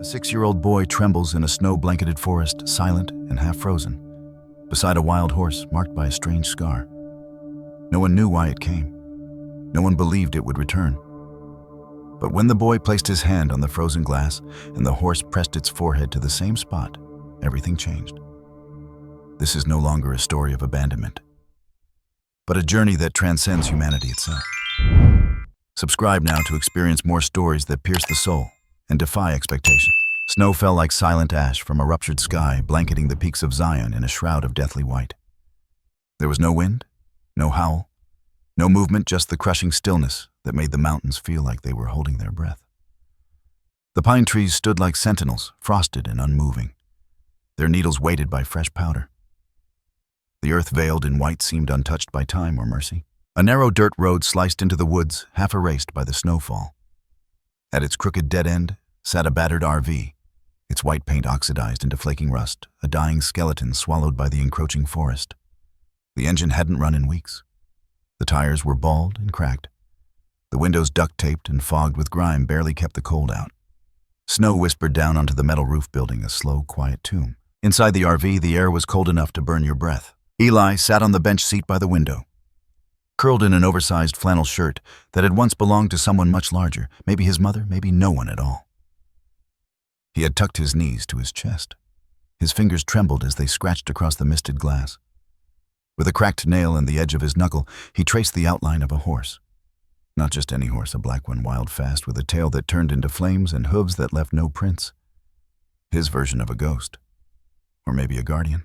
A 6-year-old boy trembles in a snow-blanketed forest, silent and half-frozen, beside a wild horse marked by a strange scar. No one knew why it came. No one believed it would return. But when the boy placed his hand on the frozen glass and the horse pressed its forehead to the same spot, everything changed. This is no longer a story of abandonment, but a journey that transcends humanity itself. Subscribe now to experience more stories that pierce the soul and defy expectations. Snow fell like silent ash from a ruptured sky, blanketing the peaks of Zion in a shroud of deathly white. There was no wind, no howl, no movement, just the crushing stillness that made the mountains feel like they were holding their breath. The pine trees stood like sentinels, frosted and unmoving, their needles weighted by fresh powder. The earth veiled in white seemed untouched by time or mercy. A narrow dirt road sliced into the woods, half erased by the snowfall. At its crooked dead end sat a battered RV, its white paint oxidized into flaking rust, a dying skeleton swallowed by the encroaching forest. The engine hadn't run in weeks. The tires were bald and cracked. The windows duct-taped and fogged with grime barely kept the cold out. Snow whispered down onto the metal roof, building a slow, quiet tomb. Inside the RV, the air was cold enough to burn your breath. Eli sat on the bench seat by the window, curled in an oversized flannel shirt that had once belonged to someone much larger, maybe his mother, maybe no one at all. He had tucked his knees to his chest. His fingers trembled as they scratched across the misted glass. With a cracked nail in the edge of his knuckle, he traced the outline of a horse. Not just any horse, a black one, wild fast, with a tail that turned into flames and hooves that left no prints. His version of a ghost. Or maybe a guardian.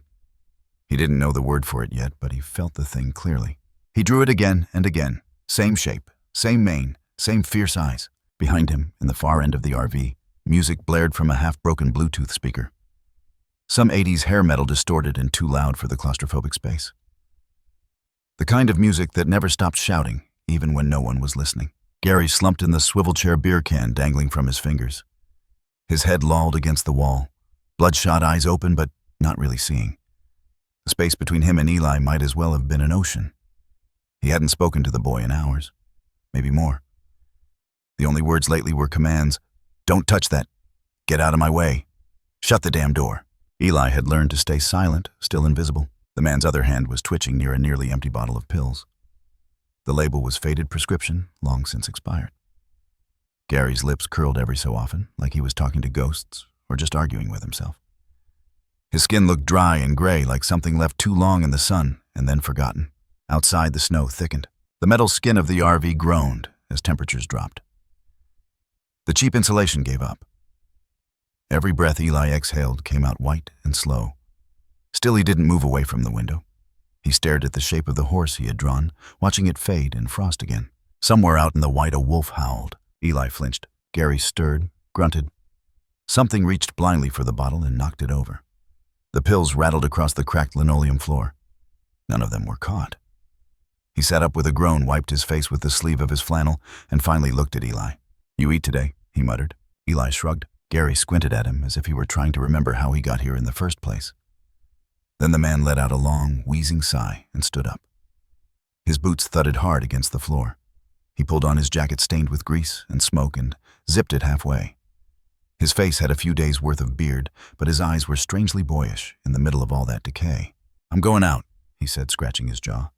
He didn't know the word for it yet, but he felt the thing clearly. He drew it again and again. Same shape, same mane, same fierce eyes. Behind him, in the far end of the RV, music blared from a half-broken Bluetooth speaker. Some 80s hair metal distorted and too loud for the claustrophobic space. The kind of music that never stopped shouting, even when no one was listening. Gary slumped in the swivel chair, beer can dangling from his fingers. His head lolled against the wall, bloodshot eyes open but not really seeing. The space between him and Eli might as well have been an ocean. He hadn't spoken to the boy in hours, maybe more. The only words lately were commands. Don't touch that. Get out of my way. Shut the damn door. Eli had learned to stay silent, still invisible. The man's other hand was twitching near a nearly empty bottle of pills. The label was faded prescription, long since expired. Gary's lips curled every so often, like he was talking to ghosts or just arguing with himself. His skin looked dry and gray, like something left too long in the sun and then forgotten. Outside, the snow thickened. The metal skin of the RV groaned as temperatures dropped. The cheap insulation gave up. Every breath Eli exhaled came out white and slow. Still, he didn't move away from the window. He stared at the shape of the horse he had drawn, watching it fade and frost again. Somewhere out in the white, a wolf howled. Eli flinched. Gary stirred, grunted. Something reached blindly for the bottle and knocked it over. The pills rattled across the cracked linoleum floor. None of them were caught. He sat up with a groan, wiped his face with the sleeve of his flannel, and finally looked at Eli. You eat today, he muttered. Eli shrugged. Gary squinted at him as if he were trying to remember how he got here in the first place. Then the man let out a long, wheezing sigh and stood up. His boots thudded hard against the floor. He pulled on his jacket stained with grease and smoke and zipped it halfway. His face had a few days' worth of beard, but his eyes were strangely boyish in the middle of all that decay. I'm going out, he said, scratching his jaw.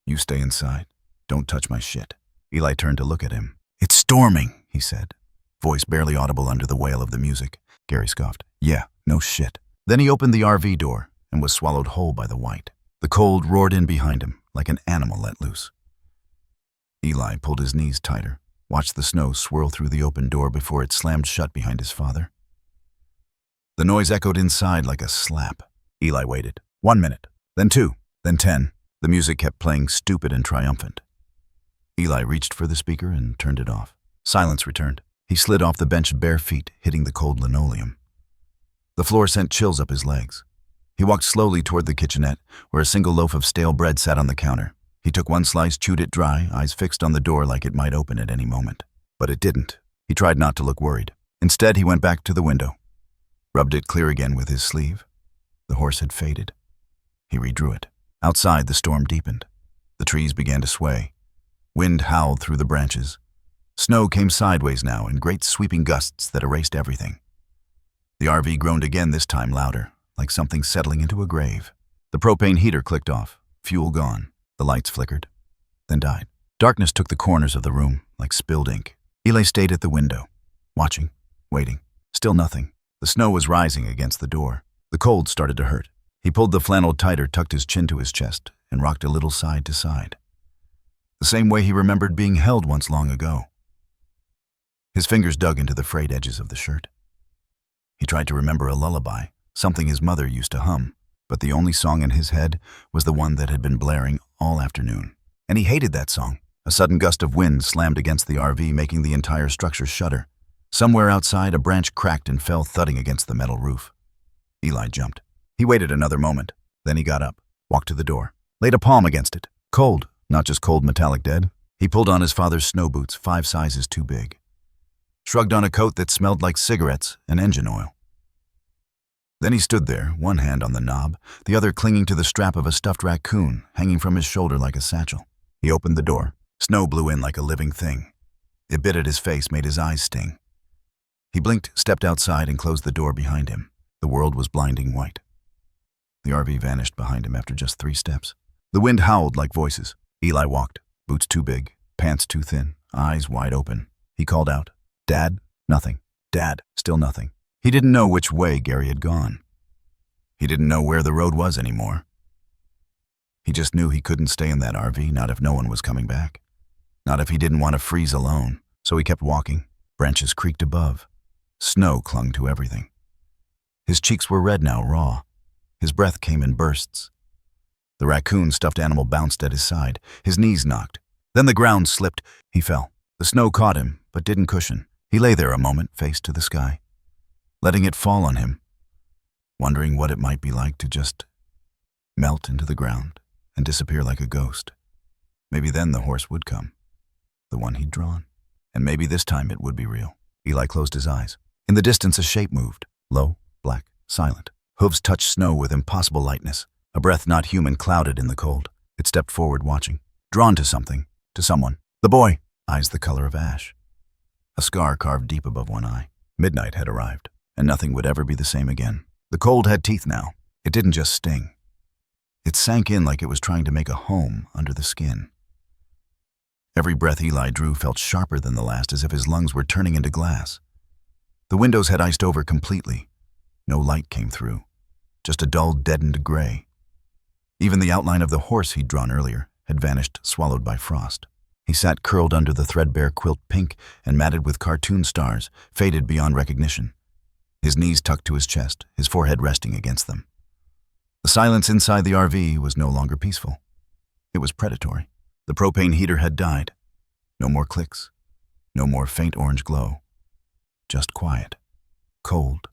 You stay inside. Don't touch my shit. Eli turned to look at him. It's storming, he said, voice barely audible under the wail of the music. Gary scoffed. Yeah, no shit. Then he opened the RV door and was swallowed whole by the white. The cold roared in behind him, like an animal let loose. Eli pulled his knees tighter, watched the snow swirl through the open door before it slammed shut behind his father. The noise echoed inside like a slap. Eli waited. 1 minute, then 2, then 10. The music kept playing, stupid and triumphant. Eli reached for the speaker and turned it off. Silence returned. He slid off the bench, bare feet hitting the cold linoleum. The floor sent chills up his legs. He walked slowly toward the kitchenette, where a single loaf of stale bread sat on the counter. He took one slice, chewed it dry, eyes fixed on the door like it might open at any moment. But it didn't. He tried not to look worried. Instead, he went back to the window, rubbed it clear again with his sleeve. The horse had faded. He redrew it. Outside, the storm deepened. The trees began to sway. Wind howled through the branches. Snow came sideways now in great sweeping gusts that erased everything. The RV groaned again, this time louder, like something settling into a grave. The propane heater clicked off, fuel gone. The lights flickered, then died. Darkness took the corners of the room like spilled ink. Eli stayed at the window, watching, waiting. Still nothing. The snow was rising against the door. The cold started to hurt. He pulled the flannel tighter, tucked his chin to his chest, and rocked a little side to side. The same way he remembered being held once long ago. His fingers dug into the frayed edges of the shirt. He tried to remember a lullaby, something his mother used to hum, but the only song in his head was the one that had been blaring all afternoon. And he hated that song. A sudden gust of wind slammed against the RV, making the entire structure shudder. Somewhere outside, a branch cracked and fell thudding against the metal roof. Eli jumped. He waited another moment. Then he got up, walked to the door, laid a palm against it. Cold, not just cold metallic dead. He pulled on his father's snow boots, 5 sizes too big. Shrugged on a coat that smelled like cigarettes and engine oil. Then he stood there, one hand on the knob, the other clinging to the strap of a stuffed raccoon hanging from his shoulder like a satchel. He opened the door. Snow blew in like a living thing. It bit at his face, made his eyes sting. He blinked, stepped outside, and closed the door behind him. The world was blinding white. The RV vanished behind him after just 3 steps. The wind howled like voices. Eli walked, boots too big, pants too thin, eyes wide open. He called out, "Dad?" Nothing. Dad, still nothing. He didn't know which way Gary had gone. He didn't know where the road was anymore. He just knew he couldn't stay in that RV, not if no one was coming back. Not if he didn't want to freeze alone. So he kept walking. Branches creaked above. Snow clung to everything. His cheeks were red now, raw. His breath came in bursts. The raccoon stuffed animal bounced at his side. His knees knocked. Then the ground slipped. He fell. The snow caught him, but didn't cushion. He lay there a moment, face to the sky, letting it fall on him, wondering what it might be like to just melt into the ground and disappear like a ghost. Maybe then the horse would come, the one he'd drawn. And maybe this time it would be real. Eli closed his eyes. In the distance, a shape moved, low, black, silent. Hooves touched snow with impossible lightness. A breath not human clouded in the cold. It stepped forward, watching, drawn to something, to someone. The boy, eyes the color of ash. A scar carved deep above one eye. Midnight had arrived, and nothing would ever be the same again. The cold had teeth now. It didn't just sting. It sank in like it was trying to make a home under the skin. Every breath Eli drew felt sharper than the last, as if his lungs were turning into glass. The windows had iced over completely. No light came through, just a dull, deadened gray. Even the outline of the horse he'd drawn earlier had vanished, swallowed by frost. He sat curled under the threadbare quilt, pink and matted with cartoon stars, faded beyond recognition. His knees tucked to his chest, his forehead resting against them. The silence inside the RV was no longer peaceful. It was predatory. The propane heater had died. No more clicks. No more faint orange glow. Just quiet. Cold.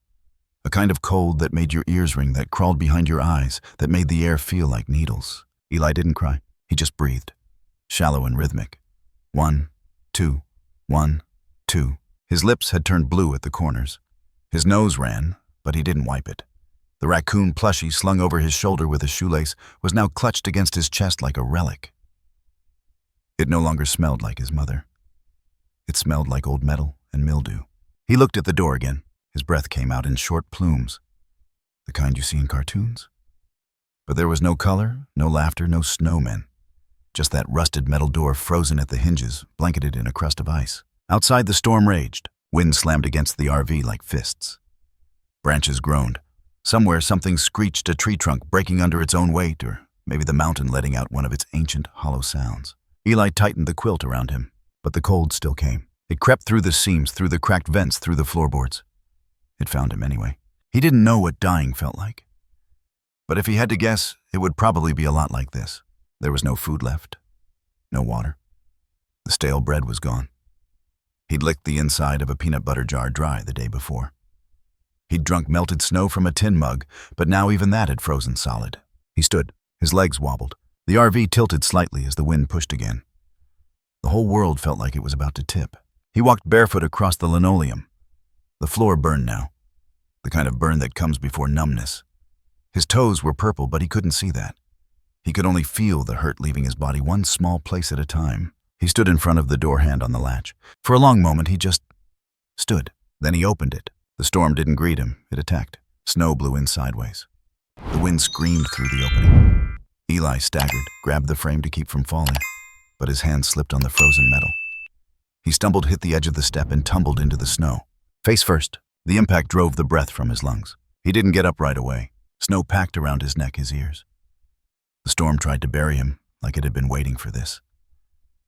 A kind of cold that made your ears ring, that crawled behind your eyes, that made the air feel like needles. Eli didn't cry. He just breathed. Shallow and rhythmic. 1, 2, 1, 2. His lips had turned blue at the corners. His nose ran, but he didn't wipe it. The raccoon plushie slung over his shoulder with a shoelace was now clutched against his chest like a relic. It no longer smelled like his mother. It smelled like old metal and mildew. He looked at the door again. His breath came out in short plumes, the kind you see in cartoons. But there was no color, no laughter, no snowmen. Just that rusted metal door frozen at the hinges, blanketed in a crust of ice. Outside, the storm raged. Wind slammed against the RV like fists. Branches groaned. Somewhere, something screeched, a tree trunk breaking under its own weight, or maybe the mountain letting out one of its ancient, hollow sounds. Eli tightened the quilt around him, but the cold still came. It crept through the seams, through the cracked vents, through the floorboards. It found him anyway. He didn't know what dying felt like. But if he had to guess, it would probably be a lot like this. There was no food left, no water. The stale bread was gone. He'd licked the inside of a peanut butter jar dry the day before. He'd drunk melted snow from a tin mug, but now even that had frozen solid. He stood. His legs wobbled. The RV tilted slightly as the wind pushed again. The whole world felt like it was about to tip. He walked barefoot across the linoleum. The floor burned now, the kind of burn that comes before numbness. His toes were purple, but he couldn't see that. He could only feel the hurt leaving his body, one small place at a time. He stood in front of the door, hand on the latch. For a long moment, he just stood. Then he opened it. The storm didn't greet him, it attacked. Snow blew in sideways. The wind screamed through the opening. Eli staggered, grabbed the frame to keep from falling, but his hand slipped on the frozen metal. He stumbled, hit the edge of the step, and tumbled into the snow. Face first, the impact drove the breath from his lungs. He didn't get up right away. Snow packed around his neck, his ears. The storm tried to bury him, like it had been waiting for this.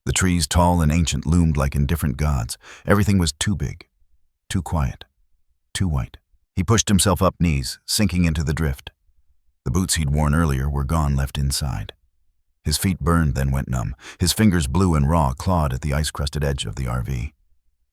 The trees, tall and ancient, loomed like indifferent gods. Everything was too big, too quiet, too white. He pushed himself up, knees, sinking into the drift. The boots he'd worn earlier were gone, left inside. His feet burned, then went numb. His fingers, blue and raw, clawed at the ice-crusted edge of the RV.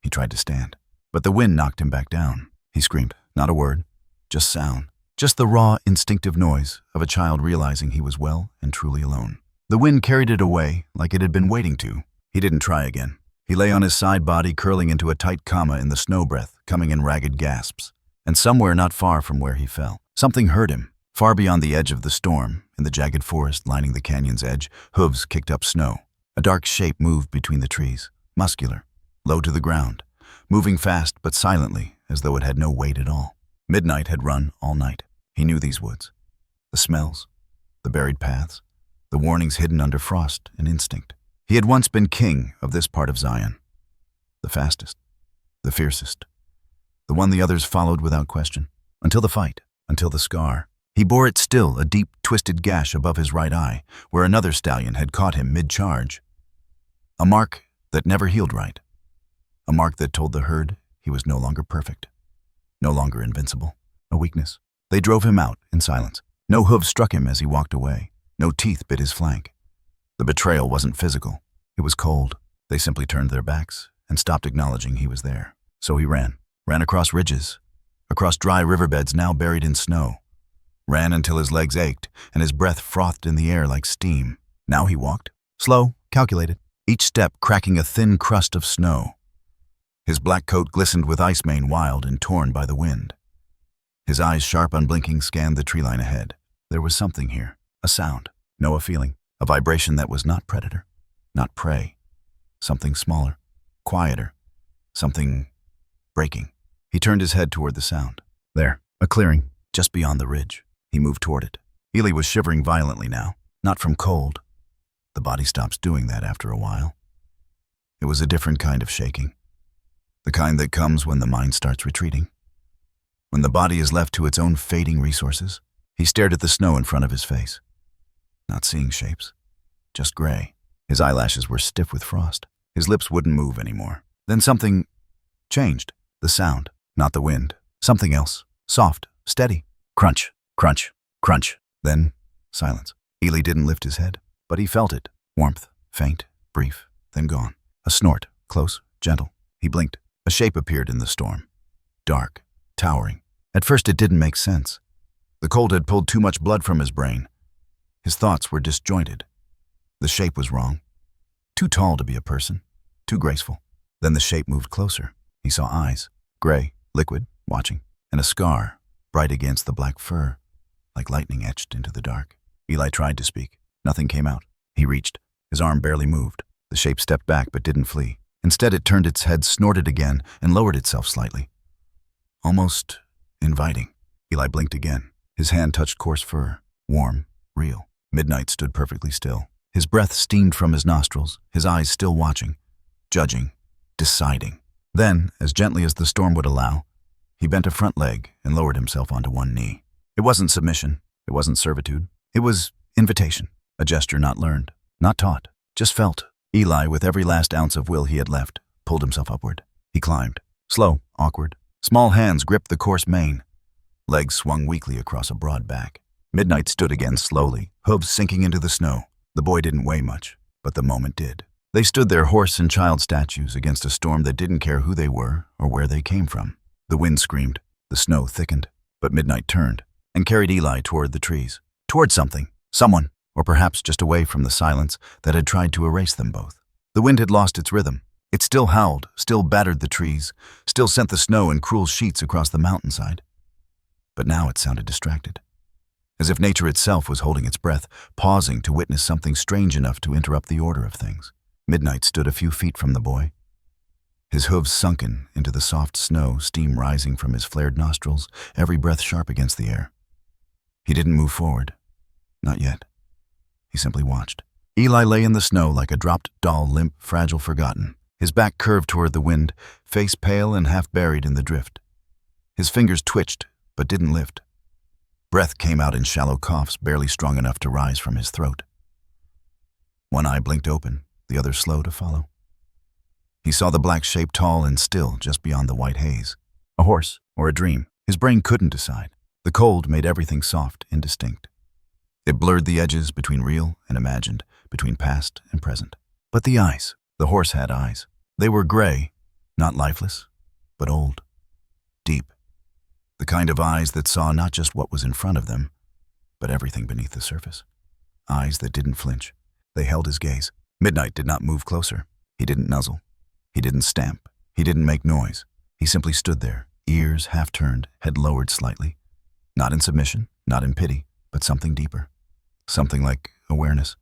He tried to stand, but the wind knocked him back down. He screamed, not a word, just sound. Just the raw, instinctive noise of a child realizing he was well and truly alone. The wind carried it away like it had been waiting to. He didn't try again. He lay on his side, body curling into a tight comma in the snow breath, coming in ragged gasps. And somewhere not far from where he fell, something hurt him. Far beyond the edge of the storm, in the jagged forest lining the canyon's edge, hooves kicked up snow. A dark shape moved between the trees, muscular, low to the ground, moving fast but silently, as though it had no weight at all. Midnight had run all night. He knew these woods. The smells, the buried paths, the warnings hidden under frost and instinct. He had once been king of this part of Zion. The fastest, the fiercest, the one the others followed without question. Until the fight, until the scar. He bore it still, a deep, twisted gash above his right eye, where another stallion had caught him mid-charge. A mark that never healed right. A mark that told the herd he was no longer perfect, no longer invincible. A weakness. They drove him out in silence. No hooves struck him as he walked away. No teeth bit his flank. The betrayal wasn't physical. It was cold. They simply turned their backs and stopped acknowledging he was there. So he ran across ridges, across dry riverbeds now buried in snow. Ran until his legs ached and his breath frothed in the air like steam. Now he walked, slow, calculated, each step cracking a thin crust of snow. His black coat glistened with ice mane, wild and torn by the wind. His eyes, sharp, unblinking, scanned the tree line ahead. There was something here, a sound, no, a feeling, a vibration that was not predator, not prey. Something smaller, quieter, something breaking. He turned his head toward the sound. There, a clearing, just beyond the ridge. He moved toward it. Eli was shivering violently now, not from cold. The body stops doing that after a while. It was a different kind of shaking. The kind that comes when the mind starts retreating. When the body is left to its own fading resources. He stared at the snow in front of his face. Not seeing shapes, just gray. His eyelashes were stiff with frost. His lips wouldn't move anymore. Then something changed. The sound, not the wind. Something else, soft, steady. Crunch, crunch, crunch. Then silence. Eli didn't lift his head, but he felt it. Warmth, faint, brief, then gone. A snort, close, gentle. He blinked. A shape appeared in the storm. Dark, towering. At first it didn't make sense. The cold had pulled too much blood from his brain. His thoughts were disjointed. The shape was wrong. Too tall to be a person. Too graceful. Then the shape moved closer. He saw eyes, gray, liquid, watching, and a scar, bright against the black fur, like lightning etched into the dark. Eli tried to speak. Nothing came out. He reached. His arm barely moved. The shape stepped back but didn't flee. Instead, it turned its head, snorted again, and lowered itself slightly. Almost inviting. Eli blinked again. His hand touched coarse fur, warm, real. Midnight stood perfectly still. His breath steamed from his nostrils, his eyes still watching, judging, deciding. Then, as gently as the storm would allow, he bent a front leg and lowered himself onto one knee. It wasn't submission. It wasn't servitude. It was invitation, a gesture not learned, not taught, just felt. Eli, with every last ounce of will he had left, pulled himself upward. He climbed, slow, awkward. Small hands gripped the coarse mane. Legs swung weakly across a broad back. Midnight stood again slowly, hooves sinking into the snow. The boy didn't weigh much, but the moment did. They stood there, horse and child statues, against a storm that didn't care who they were or where they came from. The wind screamed, the snow thickened, but Midnight turned and carried Eli toward the trees, toward something, someone, or perhaps just away from the silence that had tried to erase them both. The wind had lost its rhythm. It still howled, still battered the trees, still sent the snow in cruel sheets across the mountainside. But now it sounded distracted, as if nature itself was holding its breath, pausing to witness something strange enough to interrupt the order of things. Midnight stood a few feet from the boy. his hooves sunken into the soft snow, steam rising from his flared nostrils, every breath sharp against the air. He didn't move forward. Not yet. He simply watched. Eli lay in the snow like a dropped doll, limp, fragile, forgotten, his back curved toward the wind, face pale and half buried in the drift. His fingers twitched, but didn't lift. Breath came out in shallow coughs, barely strong enough to rise from his throat. One eye blinked open, the other slow to follow. He saw the black shape tall and still just beyond the white haze. A horse or a dream? His brain couldn't decide. The cold made everything soft, indistinct. It blurred the edges between real and imagined, between past and present. But the eyes, the horse had eyes. They were gray, not lifeless, but old, deep. The kind of eyes that saw not just what was in front of them, but everything beneath the surface. Eyes that didn't flinch. They held his gaze. Midnight did not move closer. He didn't nuzzle. He didn't stamp. He didn't make noise. He simply stood there, ears half turned, head lowered slightly. Not in submission, not in pity, but something deeper. Something like awareness.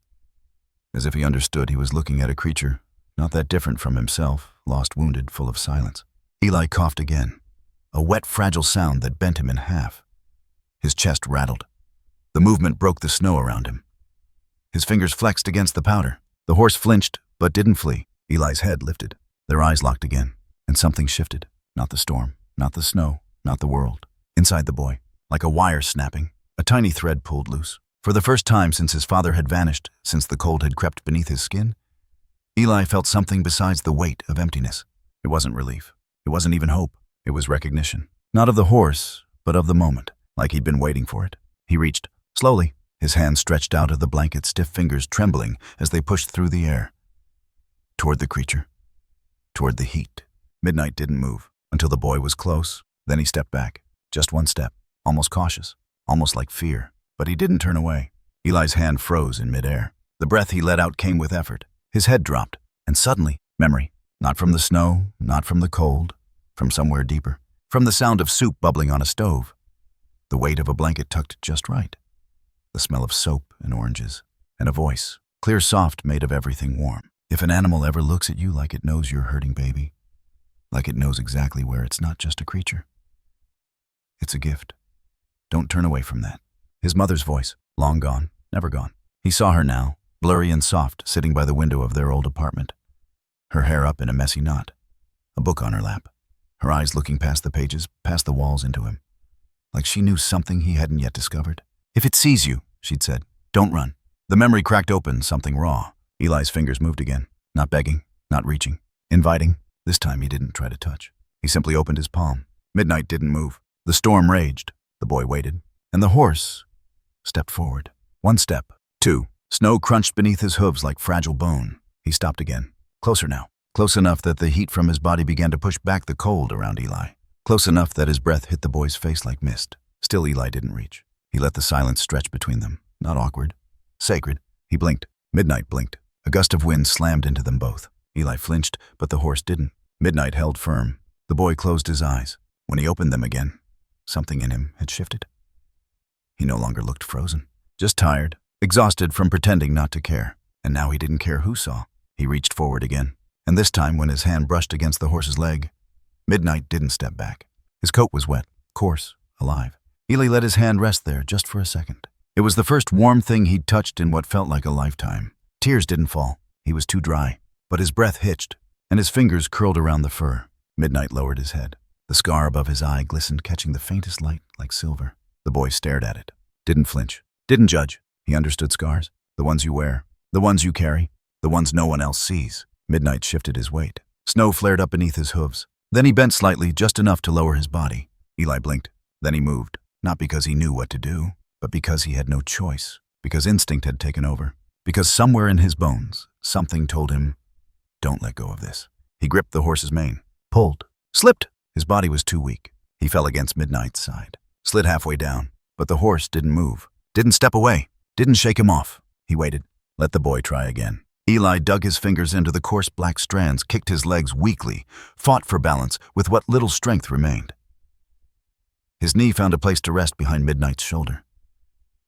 As if he understood he was looking at a creature, not that different from himself, lost, wounded, full of silence. Eli coughed again, a wet, fragile sound that bent him in half. His chest rattled. The movement broke the snow around him. His fingers flexed against the powder. The horse flinched, but didn't flee. Eli's head lifted. Their eyes locked again, and something shifted. Not the storm, not the snow, not the world. Inside the boy, like a wire snapping, a tiny thread pulled loose. For the first time since his father had vanished, since the cold had crept beneath his skin, Eli felt something besides the weight of emptiness. It wasn't relief. It wasn't even hope. It was recognition. Not of the horse, but of the moment, like he'd been waiting for it. He reached, slowly, his hand stretched out of the blanket, stiff fingers trembling as they pushed through the air. Toward the creature. Toward the heat. Midnight didn't move until the boy was close. Then he stepped back. Just one step, almost cautious, almost like fear. But he didn't turn away. Eli's hand froze in midair. The breath he let out came with effort. His head dropped, and suddenly, memory. Not from the snow, not from the cold, from somewhere deeper. From the sound of soup bubbling on a stove. The weight of a blanket tucked just right. The smell of soap and oranges. And a voice, clear, soft, made of everything warm. If an animal ever looks at you like it knows you're hurting, baby, like it knows exactly where it's not just a creature. It's a gift. Don't turn away from that. His mother's voice, long gone, never gone. He saw her now, blurry and soft, sitting by the window of their old apartment. Her hair up in a messy knot, a book on her lap, her eyes looking past the pages, past the walls into him, like she knew something he hadn't yet discovered. If it sees you, she'd said, don't run. The memory cracked open, something raw. Eli's fingers moved again, not begging, not reaching, inviting. This time he didn't try to touch. He simply opened his palm. Midnight didn't move. The storm raged. The boy waited. And the horse stepped forward. One step. Two. Snow crunched beneath his hooves like fragile bone. He stopped again. Closer now. Close enough that the heat from his body began to push back the cold around Eli. Close enough that his breath hit the boy's face like mist. Still Eli didn't reach. He let the silence stretch between them. Not awkward. Sacred. He blinked. Midnight blinked. A gust of wind slammed into them both. Eli flinched, but the horse didn't. Midnight held firm. The boy closed his eyes. When he opened them again, something in him had shifted. He no longer looked frozen. Just tired, exhausted from pretending not to care. And now he didn't care who saw. He reached forward again. And this time, when his hand brushed against the horse's leg, Midnight didn't step back. His coat was wet, coarse, alive. Eli let his hand rest there just for a second. It was the first warm thing he'd touched in what felt like a lifetime. Tears didn't fall. He was too dry. But his breath hitched, and his fingers curled around the fur. Midnight lowered his head. The scar above his eye glistened, catching the faintest light like silver. The boy stared at it. Didn't flinch. Didn't judge. He understood scars. The ones you wear. The ones you carry. The ones no one else sees. Midnight shifted his weight. Snow flared up beneath his hooves. Then he bent slightly, just enough to lower his body. Eli blinked. Then he moved. Not because he knew what to do, but because he had no choice. Because instinct had taken over. Because somewhere in his bones, something told him, don't let go of this. He gripped the horse's mane. Pulled. Slipped. His body was too weak. He fell against Midnight's side. Slid halfway down. But the horse didn't move. Didn't step away. Didn't shake him off. He waited. Let the boy try again. Eli dug his fingers into the coarse black strands, kicked his legs weakly, fought for balance with what little strength remained. His knee found a place to rest behind Midnight's shoulder.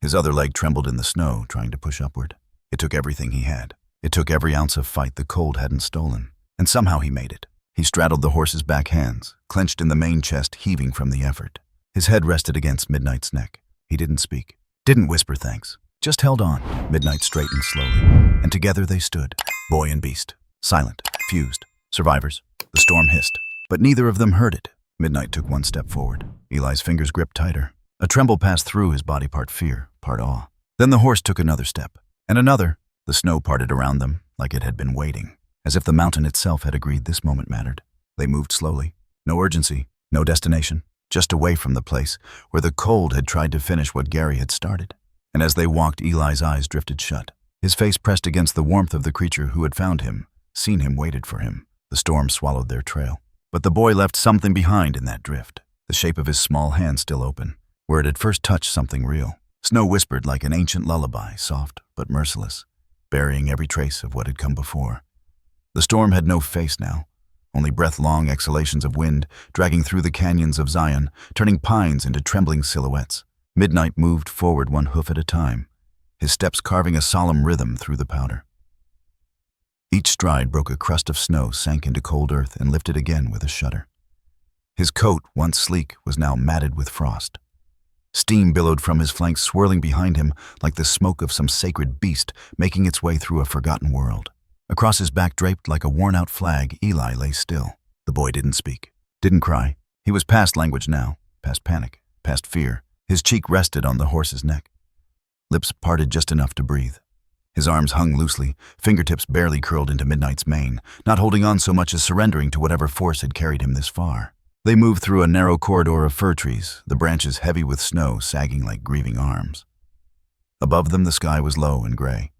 His other leg trembled in the snow, trying to push upward. It took everything he had. It took every ounce of fight the cold hadn't stolen. And somehow he made it. He straddled the horse's back hands, clenched in the main chest, heaving from the effort. His head rested against Midnight's neck. He didn't speak, didn't whisper thanks, just held on. Midnight straightened slowly, and together they stood, boy and beast, silent, fused, survivors. The storm hissed, but neither of them heard it. Midnight took one step forward. Eli's fingers gripped tighter. A tremble passed through his body, part fear, part awe. Then the horse took another step, and another. The snow parted around them like it had been waiting, as if the mountain itself had agreed this moment mattered. They moved slowly. No urgency, no destination, just away from the place where the cold had tried to finish what Gary had started. And as they walked, Eli's eyes drifted shut. His face pressed against the warmth of the creature who had found him, seen him, waited for him. The storm swallowed their trail. But the boy left something behind in that drift, the shape of his small hand still open, where it had first touched something real. Snow whispered like an ancient lullaby, soft but merciless, burying every trace of what had come before. The storm had no face now, only breath-long exhalations of wind dragging through the canyons of Zion, turning pines into trembling silhouettes. Midnight moved forward one hoof at a time, his steps carving a solemn rhythm through the powder. Each stride broke a crust of snow, sank into cold earth, and lifted again with a shudder. His coat, once sleek, was now matted with frost. Steam billowed from his flanks, swirling behind him like the smoke of some sacred beast making its way through a forgotten world. Across his back, draped like a worn-out flag, Eli lay still. The boy didn't speak, didn't cry. He was past language now, past panic, past fear. His cheek rested on the horse's neck. Lips parted just enough to breathe. His arms hung loosely, fingertips barely curled into Midnight's mane, not holding on so much as surrendering to whatever force had carried him this far. They moved through a narrow corridor of fir trees, the branches heavy with snow sagging like grieving arms. Above them the sky was low and gray.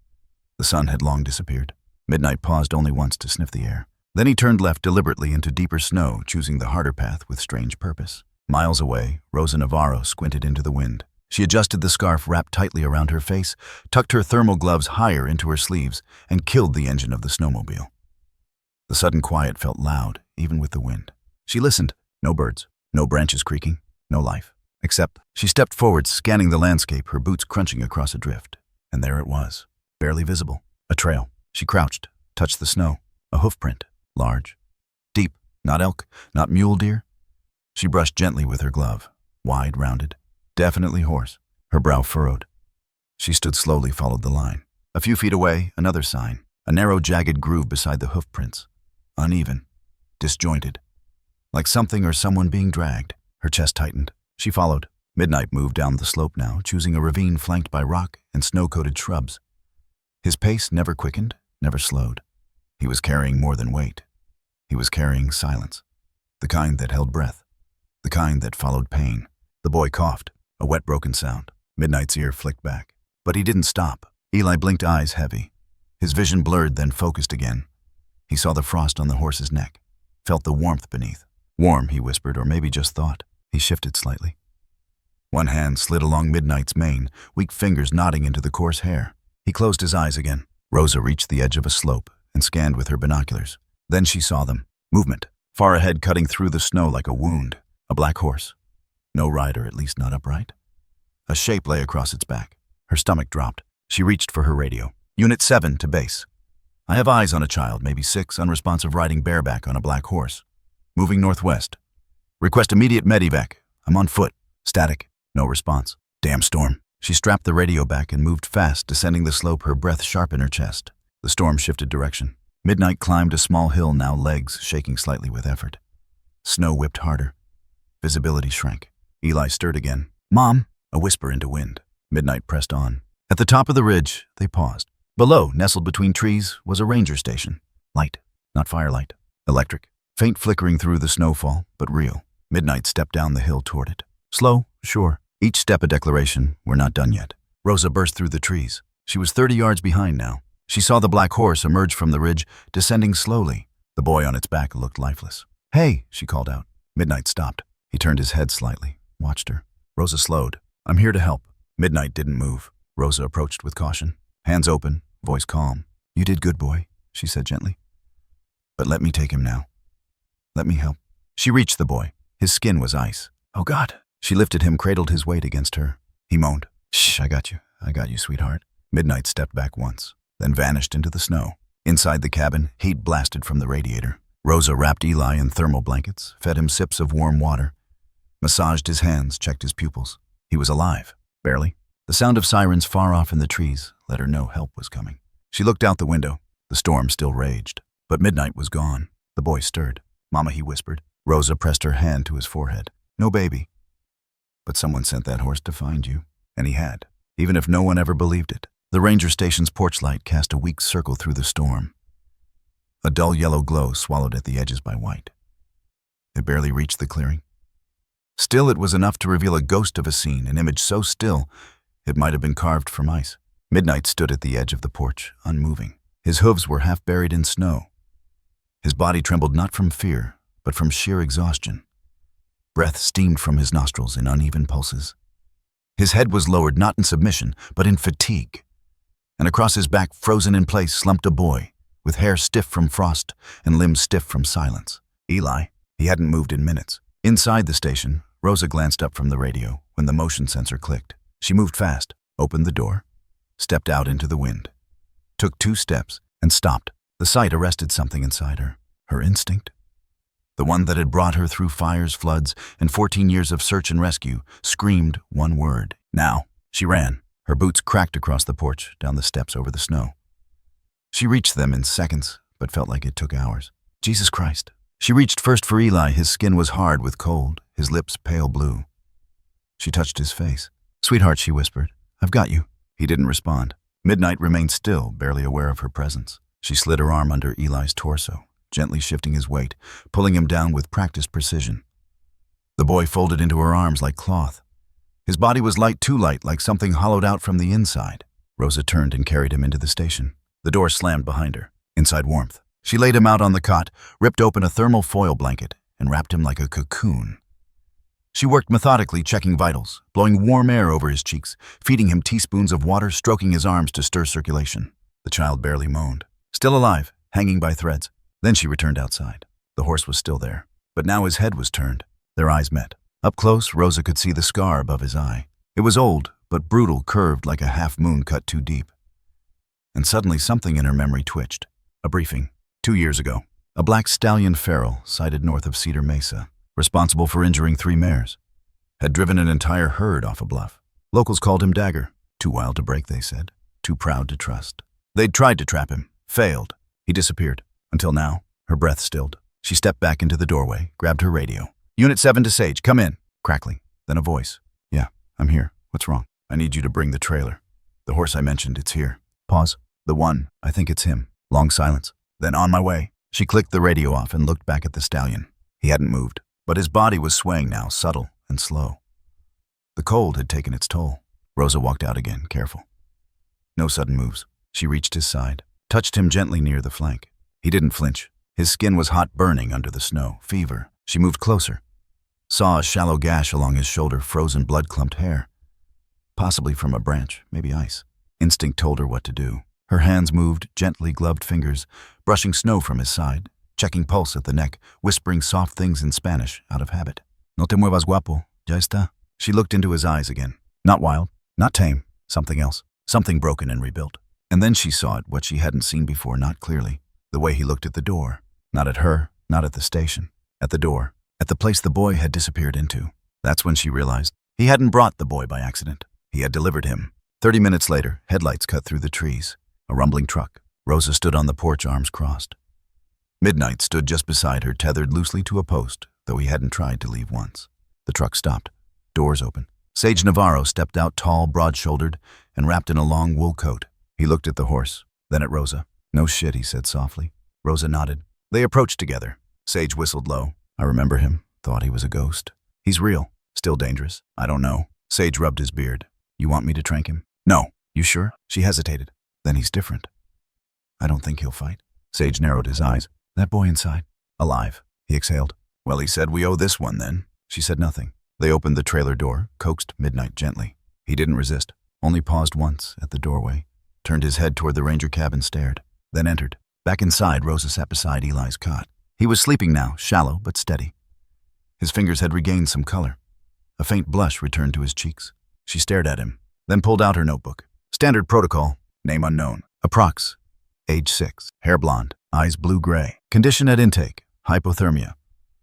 The sun had long disappeared. Midnight paused only once to sniff the air. Then he turned left deliberately into deeper snow, choosing the harder path with strange purpose. Miles away, Rosa Navarro squinted into the wind. She adjusted the scarf wrapped tightly around her face, tucked her thermal gloves higher into her sleeves, and killed the engine of the snowmobile. The sudden quiet felt loud, even with the wind. She listened. No birds, no branches creaking, no life. Except she stepped forward, scanning the landscape, her boots crunching across a drift. And there it was, barely visible. A trail. She crouched, touched the snow. A hoof print, large, deep, not elk, not mule deer. She brushed gently with her glove, wide, rounded. Definitely horse. Her brow furrowed. She stood slowly, followed the line. A few feet away, another sign. A narrow, jagged groove beside the hoof prints. Uneven. Disjointed. Like something or someone being dragged. Her chest tightened. She followed. Midnight moved down the slope now, choosing a ravine flanked by rock and snow-coated shrubs. His pace never quickened, never slowed. He was carrying more than weight. He was carrying silence. The kind that held breath. The kind that followed pain. The boy coughed. A wet, broken sound. Midnight's ear flicked back. But he didn't stop. Eli blinked, eyes heavy. His vision blurred, then focused again. He saw the frost on the horse's neck. Felt the warmth beneath. Warm, he whispered, or maybe just thought. He shifted slightly. One hand slid along Midnight's mane, weak fingers knotting into the coarse hair. He closed his eyes again. Rosa reached the edge of a slope and scanned with her binoculars. Then she saw them. Movement. Far ahead, cutting through the snow like a wound. A black horse. No rider, at least not upright. A shape lay across its back. Her stomach dropped. She reached for her radio. Unit 7 to base. I have eyes on a child, maybe 6, unresponsive, riding bareback on a black horse. Moving northwest. Request immediate medevac. I'm on foot. Static. No response. Damn storm. She strapped the radio back and moved fast, descending the slope, her breath sharp in her chest. The storm shifted direction. Midnight climbed a small hill, now legs shaking slightly with effort. Snow whipped harder. Visibility shrank. Eli stirred again. Mom! A whisper into wind. Midnight pressed on. At the top of the ridge, they paused. Below, nestled between trees, was a ranger station. Light, not firelight. Electric. Faint flickering through the snowfall, but real. Midnight stepped down the hill toward it. Slow, sure. Each step a declaration. We're not done yet. Rosa burst through the trees. She was 30 yards behind now. She saw the black horse emerge from the ridge, descending slowly. The boy on its back looked lifeless. Hey, she called out. Midnight stopped. He turned his head slightly, watched her. Rosa slowed. I'm here to help. Midnight didn't move. Rosa approached with caution. Hands open, voice calm. You did good, boy, she said gently. But let me take him now. Let me help. She reached the boy. His skin was ice. Oh, God. She lifted him, cradled his weight against her. He moaned. Shh, I got you, sweetheart. Midnight stepped back once, then vanished into the snow. Inside the cabin, heat blasted from the radiator. Rosa wrapped Eli in thermal blankets, fed him sips of warm water, massaged his hands, checked his pupils. He was alive, barely. The sound of sirens far off in the trees let her know help was coming. She looked out the window. The storm still raged, but midnight was gone. The boy stirred. "Mama," he whispered. Rosa pressed her hand to his forehead. "No baby. But someone sent that horse to find you." And he had, even if no one ever believed it. The ranger station's porch light cast a weak circle through the storm. A dull yellow glow swallowed at the edges by white. It barely reached the clearing. Still, it was enough to reveal a ghost of a scene, an image so still it might have been carved from ice. Midnight stood at the edge of the porch, unmoving. His hooves were half buried in snow. His body trembled not from fear, but from sheer exhaustion. Breath steamed from his nostrils in uneven pulses. His head was lowered not in submission, but in fatigue. And across his back, frozen in place, slumped a boy, with hair stiff from frost and limbs stiff from silence. Eli. He hadn't moved in minutes. Inside the station, Rosa glanced up from the radio when the motion sensor clicked. She moved fast, opened the door, stepped out into the wind, took 2 steps, and stopped. The sight arrested something inside her. Her instinct, the one that had brought her through fires, floods, and 14 years of search and rescue, screamed one word. Now. She ran. Her boots cracked across the porch, down the steps over the snow. She reached them in seconds, but felt like it took hours. Jesus Christ. She reached first for Eli. His skin was hard with cold, his lips pale blue. She touched his face. "Sweetheart," she whispered, "I've got you." He didn't respond. Midnight remained still, barely aware of her presence. She slid her arm under Eli's torso, gently shifting his weight, pulling him down with practiced precision. The boy folded into her arms like cloth. His body was light, too light, like something hollowed out from the inside. Rosa turned and carried him into the station. The door slammed behind her. Inside warmth. She laid him out on the cot, ripped open a thermal foil blanket, and wrapped him like a cocoon. She worked methodically, checking vitals, blowing warm air over his cheeks, feeding him teaspoons of water, stroking his arms to stir circulation. The child barely moaned. Still alive, hanging by threads. Then she returned outside. The horse was still there, but now his head was turned. Their eyes met. Up close, Rosa could see the scar above his eye. It was old, but brutal, curved like a half-moon cut too deep. And suddenly something in her memory twitched. A briefing. 2 years ago, a black stallion feral, sighted north of Cedar Mesa, responsible for injuring 3 mares, had driven an entire herd off a bluff. Locals called him Dagger. Too wild to break, they said. Too proud to trust. They'd tried to trap him. Failed. He disappeared. Until now. Her breath stilled. She stepped back into the doorway, grabbed her radio. "Unit 7 to Sage, come in." Crackling. Then a voice. "Yeah, I'm here. What's wrong?" "I need you to bring the trailer. The horse I mentioned, it's here." Pause. "The one. I think it's him." Long silence. Then, "On my way." She clicked the radio off and looked back at the stallion. He hadn't moved, but his body was swaying now, subtle and slow. The cold had taken its toll. Rosa walked out again, careful. No sudden moves. She reached his side, touched him gently near the flank. He didn't flinch. His skin was hot, burning under the snow. Fever. She moved closer. Saw a shallow gash along his shoulder, frozen blood-clumped hair. Possibly from a branch, maybe ice. Instinct told her what to do. Her hands moved, gently gloved fingers, brushing snow from his side, checking pulse at the neck, whispering soft things in Spanish, out of habit. "No te muevas, guapo. Ya está." She looked into his eyes again. Not wild, not tame, something else. Something broken and rebuilt. And then she saw it, what she hadn't seen before, not clearly. The way he looked at the door. Not at her, not at the station. At the door. At the place the boy had disappeared into. That's when she realized he hadn't brought the boy by accident. He had delivered him. 30 minutes later, headlights cut through the trees. A rumbling truck. Rosa stood on the porch, arms crossed. Midnight stood just beside her, tethered loosely to a post, though he hadn't tried to leave once. The truck stopped. Doors open. Sage Navarro stepped out, tall, broad-shouldered, and wrapped in a long wool coat. He looked at the horse, then at Rosa. "No shit," he said softly. Rosa nodded. They approached together. Sage whistled low. "I remember him. Thought he was a ghost. He's real. Still dangerous. I don't know." Sage rubbed his beard. "You want me to trank him?" "No." "You sure?" She hesitated. "Then he's different. I don't think he'll fight." Sage narrowed his eyes. "That boy inside?" "Alive." He exhaled. "Well, he said we owe this one then." She said nothing. They opened the trailer door, coaxed Midnight gently. He didn't resist, only paused once at the doorway, turned his head toward the ranger cabin, stared, then entered. Back inside, Rosa sat beside Eli's cot. He was sleeping now, shallow but steady. His fingers had regained some color. A faint blush returned to his cheeks. She stared at him, then pulled out her notebook. Standard protocol, name unknown. Approx. Age 6, hair blonde, eyes blue-gray. Condition at intake, hypothermia,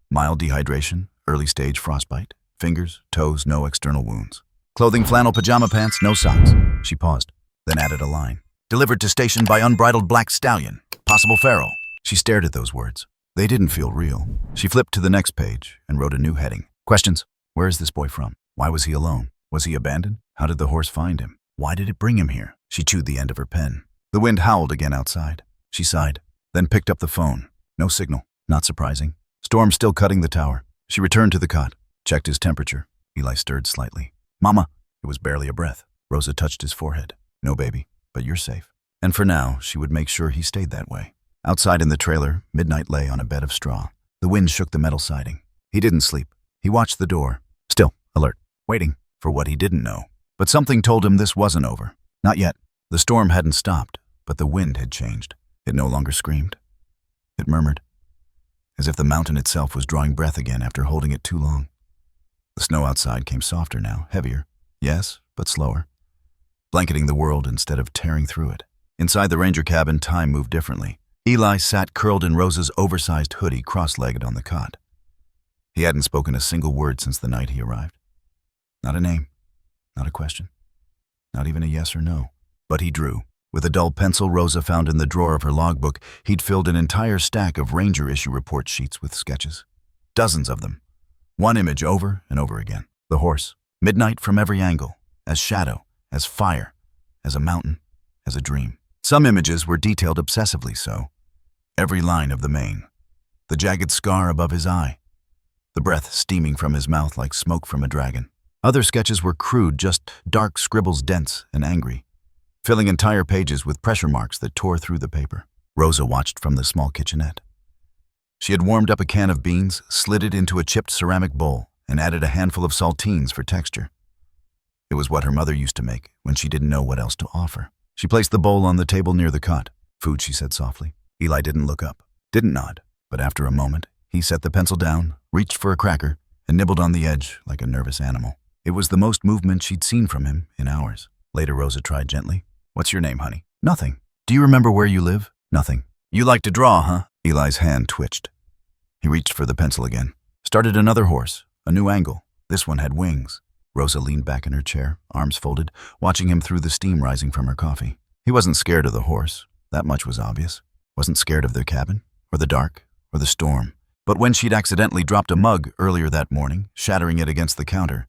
mild dehydration, early stage frostbite, fingers, toes, no external wounds. Clothing, flannel, pajama pants, no socks. She paused, then added a line. Delivered to station by unbridled black stallion, possible feral. She stared at those words. They didn't feel real. She flipped to the next page and wrote a new heading. Questions. Where is this boy from? Why was he alone? Was he abandoned? How did the horse find him? Why did it bring him here? She chewed the end of her pen. The wind howled again outside. She sighed, then picked up the phone. No signal. Not surprising. Storm still cutting the tower. She returned to the cot, checked his temperature. Eli stirred slightly. Mama. It was barely a breath. Rosa touched his forehead. No, baby, but you're safe. And for now, she would make sure he stayed that way. Outside in the trailer, Midnight lay on a bed of straw. The wind shook the metal siding. He didn't sleep. He watched the door, still alert, waiting for what he didn't know. But something told him this wasn't over. Not yet. The storm hadn't stopped, but the wind had changed. It no longer screamed. It murmured, as if the mountain itself was drawing breath again after holding it too long. The snow outside came softer now, heavier, yes, but slower, blanketing the world instead of tearing through it. Inside the ranger cabin, time moved differently. Eli sat curled in Rosa's oversized hoodie, cross-legged on the cot. He hadn't spoken a single word since the night he arrived. Not a name, not a question, not even a yes or no. But he drew. With a dull pencil Rosa found in the drawer of her logbook, he'd filled an entire stack of ranger issue report sheets with sketches. Dozens of them. One image over and over again. The horse. Midnight from every angle. As shadow, as fire, as a mountain, as a dream. Some images were detailed obsessively so. Every line of the mane. The jagged scar above his eye. The breath steaming from his mouth like smoke from a dragon. Other sketches were crude, just dark scribbles, dense and angry, filling entire pages with pressure marks that tore through the paper. Rosa watched from the small kitchenette. She had warmed up a can of beans, slid it into a chipped ceramic bowl, and added a handful of saltines for texture. It was what her mother used to make when she didn't know what else to offer. She placed the bowl on the table near the cot. Food, she said softly. Eli didn't look up, didn't nod, but after a moment, he set the pencil down, reached for a cracker, and nibbled on the edge like a nervous animal. It was the most movement she'd seen from him in hours. Later, Rosa tried gently. What's your name, honey? Nothing. Do you remember where you live? Nothing. You like to draw, huh? Eli's hand twitched. He reached for the pencil again. Started another horse, a new angle. This one had wings. Rosa leaned back in her chair, arms folded, watching him through the steam rising from her coffee. He wasn't scared of the horse. That much was obvious. Wasn't scared of their cabin, or the dark, or the storm. But when she'd accidentally dropped a mug earlier that morning, shattering it against the counter,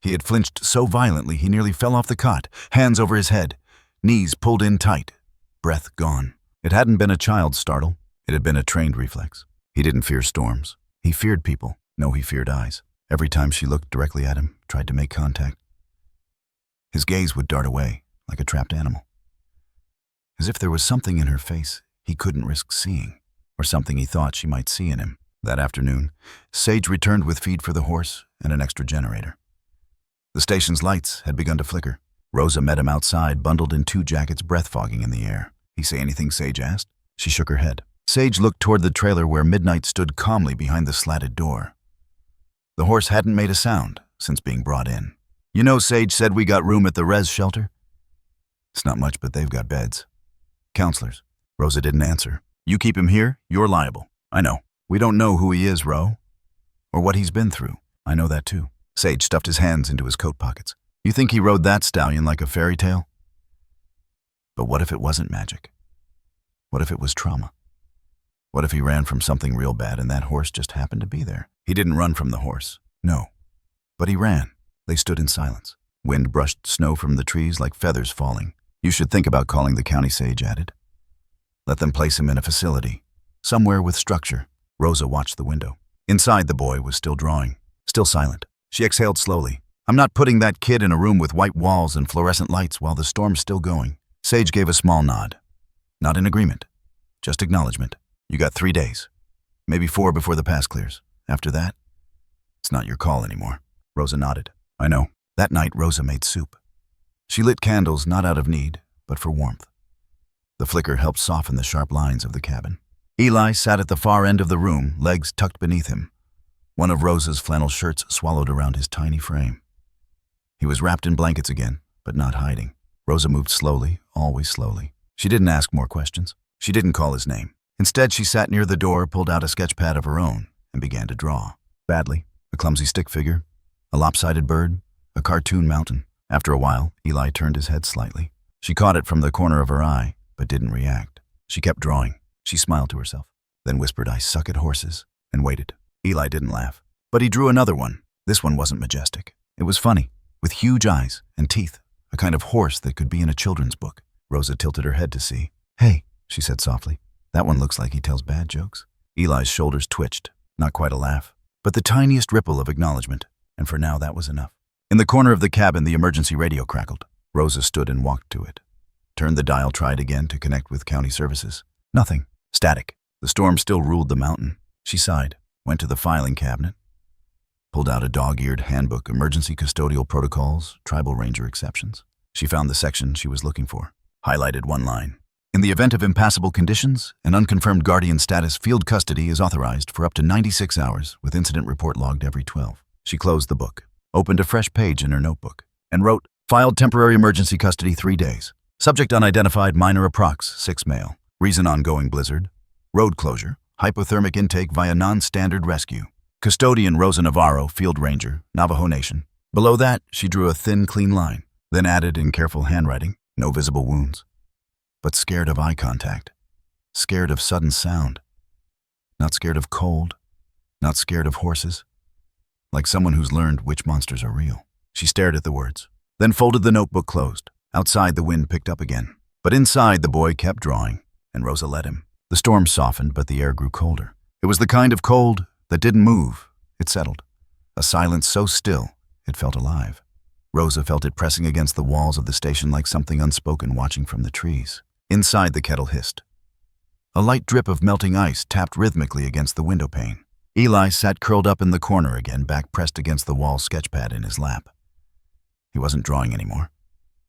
he had flinched so violently he nearly fell off the cot, hands over his head, knees pulled in tight, breath gone. It hadn't been a child's startle. It had been a trained reflex. He didn't fear storms. He feared people. No, he feared eyes. Every time she looked directly at him, tried to make contact, his gaze would dart away like a trapped animal. As if there was something in her face he couldn't risk seeing, or something he thought she might see in him. That afternoon, Sage returned with feed for the horse and an extra generator. The station's lights had begun to flicker. Rosa met him outside, bundled in 2 jackets, breath fogging in the air. He say anything, Sage asked. She shook her head. Sage looked toward the trailer where Midnight stood calmly behind the slatted door. The horse hadn't made a sound since being brought in. You know, Sage said we got room at the res shelter. It's not much, but they've got beds. Counselors. Rosa didn't answer. You keep him here, you're liable. I know. We don't know who he is, Ro. Or what he's been through. I know that too. Sage stuffed his hands into his coat pockets. You think he rode that stallion like a fairy tale? But what if it wasn't magic? What if it was trauma? What if he ran from something real bad and that horse just happened to be there? He didn't run from the horse. No. But he ran. They stood in silence. Wind brushed snow from the trees like feathers falling. You should think about calling the county, Sage added. Let them place him in a facility, somewhere with structure. Rosa watched the window. Inside, the boy was still drawing, still silent. She exhaled slowly. I'm not putting that kid in a room with white walls and fluorescent lights while the storm's still going. Sage gave a small nod. Not in agreement, just acknowledgement. You got 3 days, maybe 4 before the pass clears. After that, it's not your call anymore. Rosa nodded. I know. That night, Rosa made soup. She lit candles not out of need, but for warmth. The flicker helped soften the sharp lines of the cabin. Eli sat at the far end of the room, legs tucked beneath him. One of Rosa's flannel shirts swallowed around his tiny frame. He was wrapped in blankets again, but not hiding. Rosa moved slowly, always slowly. She didn't ask more questions. She didn't call his name. Instead, she sat near the door, pulled out a sketch pad of her own, and began to draw. Badly. A clumsy stick figure, a lopsided bird, a cartoon mountain. After a while, Eli turned his head slightly. She caught it from the corner of her eye, but didn't react. She kept drawing. She smiled to herself, then whispered, "I suck at horses," and waited. Eli didn't laugh, but he drew another one. This one wasn't majestic. It was funny, with huge eyes and teeth, a kind of horse that could be in a children's book. Rosa tilted her head to see. "Hey," she said softly, "that one looks like he tells bad jokes." Eli's shoulders twitched, not quite a laugh, but the tiniest ripple of acknowledgement, and for now that was enough. In the corner of the cabin, the emergency radio crackled. Rosa stood and walked to it. Turned the dial, tried again to connect with county services. Nothing. Static. The storm still ruled the mountain. She sighed, went to the filing cabinet, pulled out a dog-eared handbook, emergency custodial protocols, tribal ranger exceptions. She found the section she was looking for. Highlighted one line. In the event of impassable conditions and unconfirmed guardian status, field custody is authorized for up to 96 hours, with incident report logged every 12. She closed the book, opened a fresh page in her notebook, and wrote, "Filed temporary emergency custody 3 days. Subject unidentified, minor approx, 6 male. Reason ongoing blizzard. Road closure. Hypothermic intake via non-standard rescue. Custodian Rosa Navarro, field ranger, Navajo Nation." Below that, she drew a thin, clean line, then added in careful handwriting, "No visible wounds. But scared of eye contact. Scared of sudden sound. Not scared of cold. Not scared of horses. Like someone who's learned which monsters are real." She stared at the words, then folded the notebook closed. Outside, the wind picked up again. But inside, the boy kept drawing, and Rosa let him. The storm softened, but the air grew colder. It was the kind of cold that didn't move. It settled. A silence so still, it felt alive. Rosa felt it pressing against the walls of the station like something unspoken watching from the trees. Inside, the kettle hissed. A light drip of melting ice tapped rhythmically against the window pane. Eli sat curled up in the corner again, back pressed against the wall, sketchpad in his lap. He wasn't drawing anymore,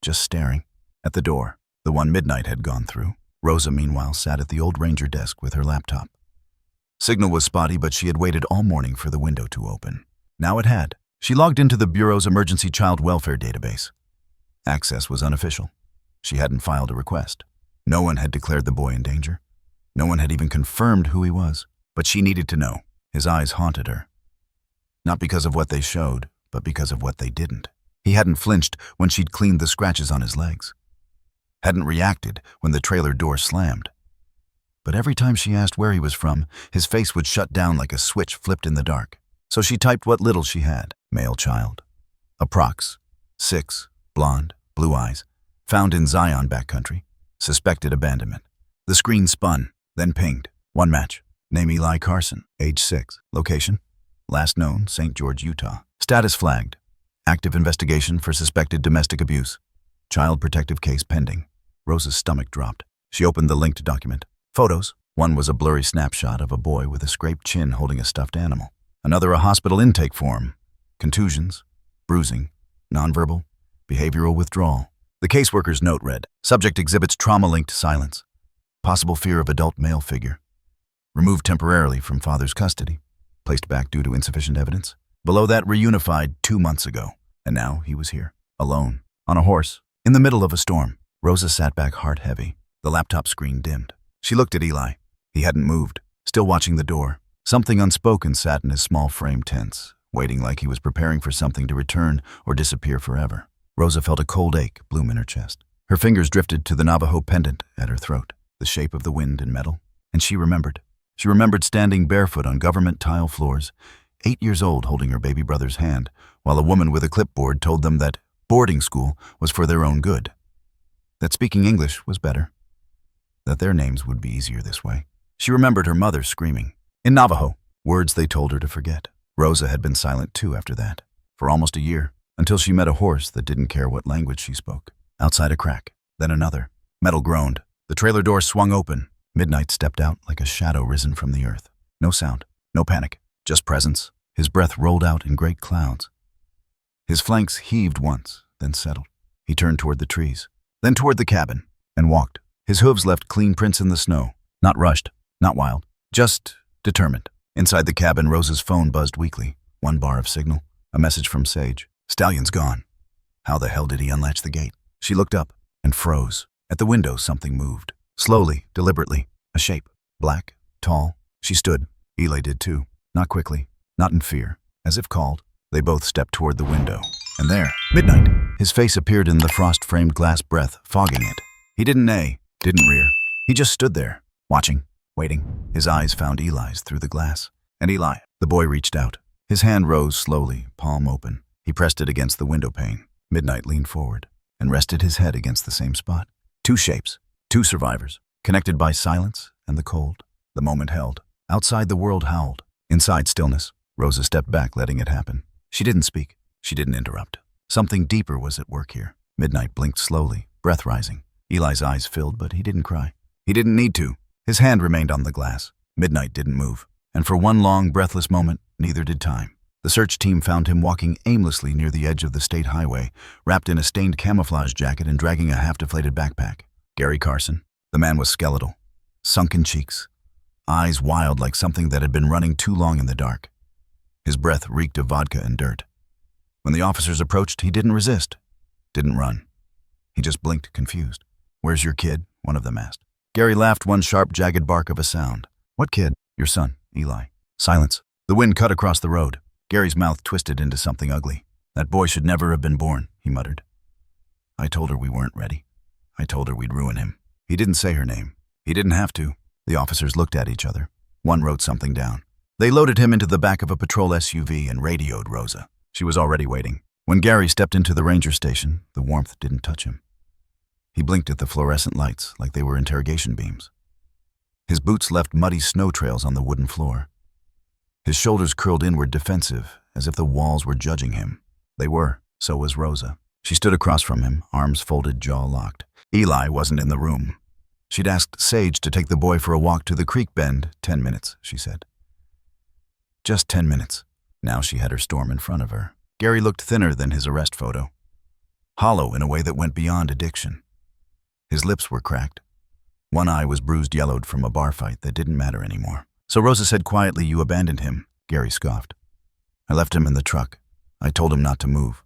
just staring. At the door, the one midnight had gone through. Rosa, meanwhile, sat at the old ranger desk with her laptop. Signal was spotty, but she had waited all morning for the window to open. Now it had. She logged into the Bureau's emergency child welfare database. Access was unofficial. She hadn't filed a request. No one had declared the boy in danger. No one had even confirmed who he was. But she needed to know. His eyes haunted her. Not because of what they showed, but because of what they didn't. He hadn't flinched when she'd cleaned the scratches on his legs. Hadn't reacted when the trailer door slammed. But every time she asked where he was from, his face would shut down like a switch flipped in the dark. So she typed what little she had. Male child. Approx. 6. Blonde. Blue eyes. Found in Zion backcountry. Suspected abandonment. The screen spun, then pinged. One match. Name Eli Carson. Age 6. Location. Last known, St. George, Utah. Status flagged. Active investigation for suspected domestic abuse. Child protective case pending. Rosa's stomach dropped. She opened the linked document. Photos. One was a blurry snapshot of a boy with a scraped chin holding a stuffed animal. Another a hospital intake form. Contusions, bruising, nonverbal, behavioral withdrawal. The caseworker's note read, "Subject exhibits trauma-linked silence. Possible fear of adult male figure. Removed temporarily from father's custody. Placed back due to insufficient evidence." Below that, reunified 2 months ago. And now he was here, alone, on a horse, in the middle of a storm. Rosa sat back, heart heavy. The laptop screen dimmed. She looked at Eli. He hadn't moved, still watching the door. Something unspoken sat in his small frame tense, waiting like he was preparing for something to return or disappear forever. Rosa felt a cold ache bloom in her chest. Her fingers drifted to the Navajo pendant at her throat, the shape of the wind and metal. And she remembered. She remembered standing barefoot on government tile floors, 8 years old, holding her baby brother's hand, while a woman with a clipboard told them that boarding school was for their own good. That speaking English was better. That their names would be easier this way. She remembered her mother screaming. In Navajo, words they told her to forget. Rosa had been silent too after that, for almost a year, until she met a horse that didn't care what language she spoke. Outside a crack, then another. Metal groaned. The trailer door swung open. Midnight stepped out like a shadow risen from the earth. No sound, no panic, just presence. His breath rolled out in great clouds. His flanks heaved once, then settled. He turned toward the trees, then toward the cabin, and walked. His hooves left clean prints in the snow. Not rushed, not wild, just determined. Inside the cabin, Rosa's phone buzzed weakly. 1 bar of signal. A message from Sage. Stallion's gone. How the hell did he unlatch the gate? She looked up and froze. At the window, something moved. Slowly, deliberately. A shape. Black, tall. She stood. Eli did too. Not quickly, not in fear. As if called, they both stepped toward the window. And there, midnight. His face appeared in the frost-framed glass, breath fogging it. He didn't neigh, didn't rear. He just stood there, watching, waiting. His eyes found Eli's through the glass. And Eli. The boy reached out. His hand rose slowly, palm open. He pressed it against the window pane. Midnight leaned forward and rested his head against the same spot. Two shapes, two survivors, connected by silence and the cold. The moment held. Outside, the world howled. Inside, stillness. Rosa stepped back, letting it happen. She didn't speak. She didn't interrupt. Something deeper was at work here. Midnight blinked slowly, breath rising. Eli's eyes filled, but he didn't cry. He didn't need to. His hand remained on the glass. Midnight didn't move. And for one long, breathless moment, neither did time. The search team found him walking aimlessly near the edge of the state highway, wrapped in a stained camouflage jacket and dragging a half-deflated backpack. Gary Carson. The man was skeletal. Sunken cheeks. Eyes wild like something that had been running too long in the dark. His breath reeked of vodka and dirt. When the officers approached, he didn't resist. Didn't run. He just blinked, confused. "Where's your kid?" one of them asked. Gary laughed, one sharp, jagged bark of a sound. "What kid?" "Your son, Eli." Silence. The wind cut across the road. Gary's mouth twisted into something ugly. "That boy should never have been born," he muttered. "I told her we weren't ready. I told her we'd ruin him." He didn't say her name. He didn't have to. The officers looked at each other. One wrote something down. They loaded him into the back of a patrol SUV and radioed Rosa. She was already waiting. When Gary stepped into the ranger station, the warmth didn't touch him. He blinked at the fluorescent lights like they were interrogation beams. His boots left muddy snow trails on the wooden floor. His shoulders curled inward, defensive, as if the walls were judging him. They were. So was Rosa. She stood across from him, arms folded, jaw locked. Eli wasn't in the room. She'd asked Sage to take the boy for a walk to the creek bend. 10 minutes, she said. Just 10 minutes. Now she had her storm in front of her. Gary looked thinner than his arrest photo. Hollow in a way that went beyond addiction. His lips were cracked. One eye was bruised, yellowed from a bar fight that didn't matter anymore. So Rosa said quietly, "You abandoned him." Gary scoffed. "I left him in the truck. I told him not to move.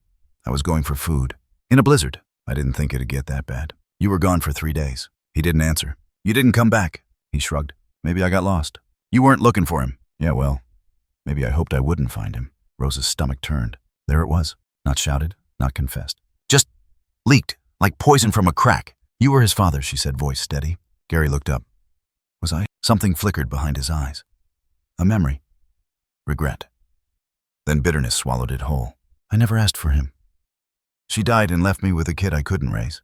I was going for food. In a blizzard. I didn't think it'd get that bad. You were gone for 3 days. He didn't answer. "You didn't come back." He shrugged. "Maybe I got lost." "You weren't looking for him." "Yeah, well, maybe I hoped I wouldn't find him." Rosa's stomach turned. There it was. Not shouted, not confessed. Just leaked, like poison from a crack. "You were his father," she said, voice steady. Gary looked up. Was I? Something flickered behind his eyes. A memory. Regret. Then bitterness swallowed it whole. "I never asked for him. She died and left me with a kid I couldn't raise."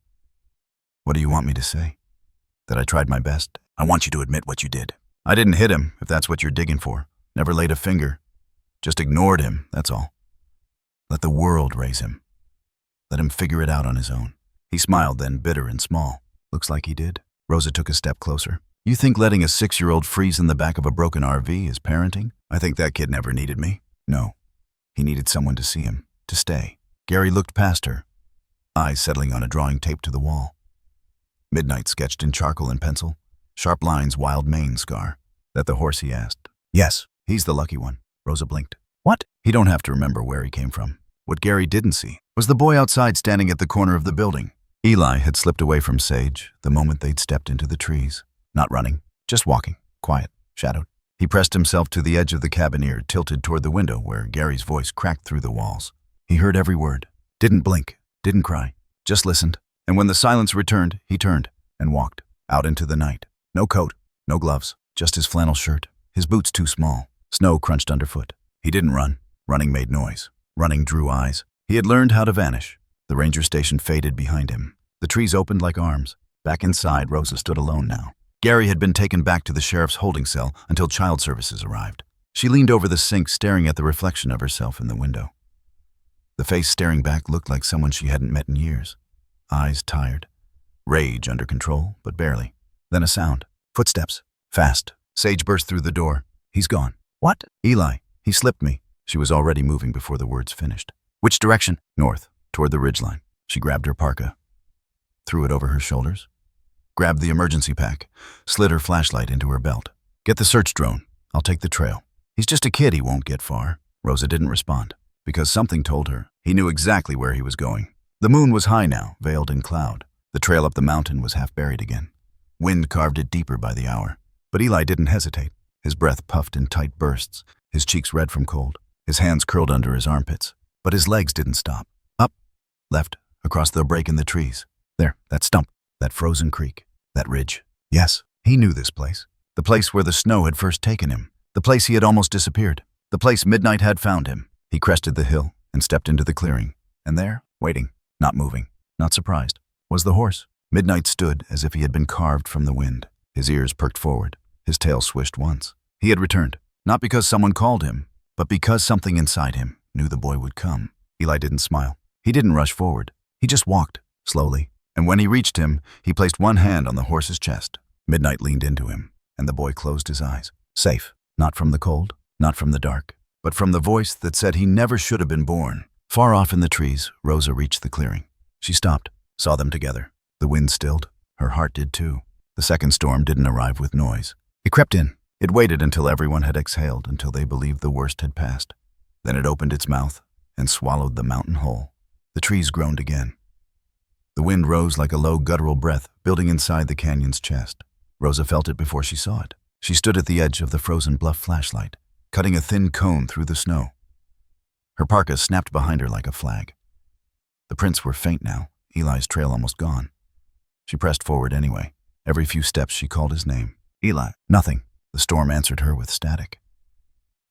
"What do you want me to say? That I tried my best?" "I want you to admit what you did." "I didn't hit him, if that's what you're digging for. Never laid a finger. Just ignored him, that's all. Let the world raise him. Let him figure it out on his own." He smiled, then bitter and small. "Looks like he did." Rosa took a step closer. "You think letting a 6-year-old freeze in the back of a broken RV is parenting? I think that kid never needed me." "No. He needed someone to see him, to stay." Gary looked past her, eyes settling on a drawing taped to the wall. Midnight sketched in charcoal and pencil. Sharp lines, wild mane scar. "That the horse?" he asked. "Yes, he's the lucky one." Rosa blinked. "What?" "He don't have to remember where he came from." What Gary didn't see was the boy outside standing at the corner of the building. Eli had slipped away from Sage the moment they'd stepped into the trees. Not running, just walking, quiet, shadowed. He pressed himself to the edge of the cabin ear, tilted toward the window where Gary's voice cracked through the walls. He heard every word. Didn't blink, didn't cry, just listened. And when the silence returned, he turned and walked out into the night. No coat, no gloves, just his flannel shirt, his boots too small. Snow crunched underfoot. He didn't run. Running made noise. Running drew eyes. He had learned how to vanish. The ranger station faded behind him. The trees opened like arms. Back inside, Rosa stood alone now. Gary had been taken back to the sheriff's holding cell until child services arrived. She leaned over the sink, staring at the reflection of herself in the window. The face staring back looked like someone she hadn't met in years. Eyes tired. Rage under control, but barely. Then a sound. Footsteps. Fast. Sage burst through the door. "He's gone." "What?" "Eli. He slipped me." She was already moving before the words finished. "Which direction?" "North, toward the ridgeline." She grabbed her parka, threw it over her shoulders, grabbed the emergency pack, slid her flashlight into her belt. "Get the search drone. I'll take the trail." "He's just a kid. He won't get far." Rosa didn't respond, because something told her he knew exactly where he was going. The moon was high now, veiled in cloud. The trail up the mountain was half buried again. Wind carved it deeper by the hour. But Eli didn't hesitate. His breath puffed in tight bursts, his cheeks red from cold, his hands curled under his armpits. But his legs didn't stop. Up, left, across the break in the trees. There, that stump, that frozen creek, that ridge. Yes, he knew this place. The place where the snow had first taken him. The place he had almost disappeared. The place midnight had found him. He crested the hill and stepped into the clearing. And there, waiting, not moving, not surprised, was the horse. Midnight stood as if he had been carved from the wind. His ears perked forward. His tail swished once. He had returned, not because someone called him, but because something inside him knew the boy would come. Eli didn't smile. He didn't rush forward. He just walked, slowly. And when he reached him, he placed one hand on the horse's chest. Midnight leaned into him, and the boy closed his eyes. Safe, not from the cold, not from the dark, but from the voice that said he never should have been born. Far off in the trees, Rosa reached the clearing. She stopped, saw them together. The wind stilled. Her heart did too. The second storm didn't arrive with noise. It crept in. It waited until everyone had exhaled, until they believed the worst had passed. Then it opened its mouth and swallowed the mountain whole. The trees groaned again. The wind rose like a low guttural breath, building inside the canyon's chest. Rosa felt it before she saw it. She stood at the edge of the frozen bluff flashlight, cutting a thin cone through the snow. Her parka snapped behind her like a flag. The prints were faint now, Eli's trail almost gone. She pressed forward anyway. Every few steps she called his name. Eli. Nothing. The storm answered her with static.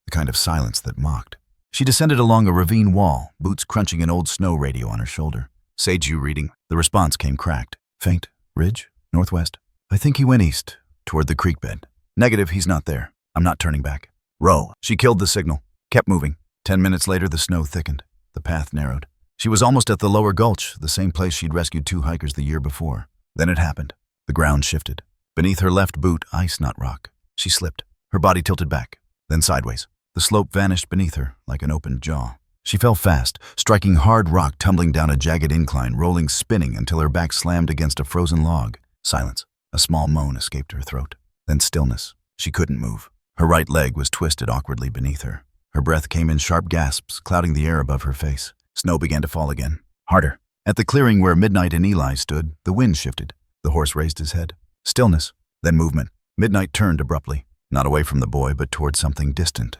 The kind of silence that mocked. She descended along a ravine wall, boots crunching an old snow radio on her shoulder. Sage, you reading? The response came cracked. Faint. Ridge. Northwest. I think he went east, toward the creek bed. Negative, he's not there. I'm not turning back. Row. She killed the signal. Kept moving. 10 minutes later, the snow thickened. The path narrowed. She was almost at the lower gulch, the same place she'd rescued 2 hikers the year before. Then it happened. The ground shifted. Beneath her left boot, ice, not rock. She slipped. Her body tilted back, then sideways. The slope vanished beneath her like an opened jaw. She fell fast, striking hard rock, tumbling down a jagged incline, rolling, spinning until her back slammed against a frozen log. Silence. A small moan escaped her throat. Then stillness. She couldn't move. Her right leg was twisted awkwardly beneath her. Her breath came in sharp gasps, clouding the air above her face. Snow began to fall again. Harder. At the clearing where Midnight and Eli stood, the wind shifted. The horse raised his head. Stillness. Then movement. Midnight turned abruptly, not away from the boy, but toward something distant.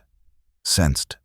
Sensed.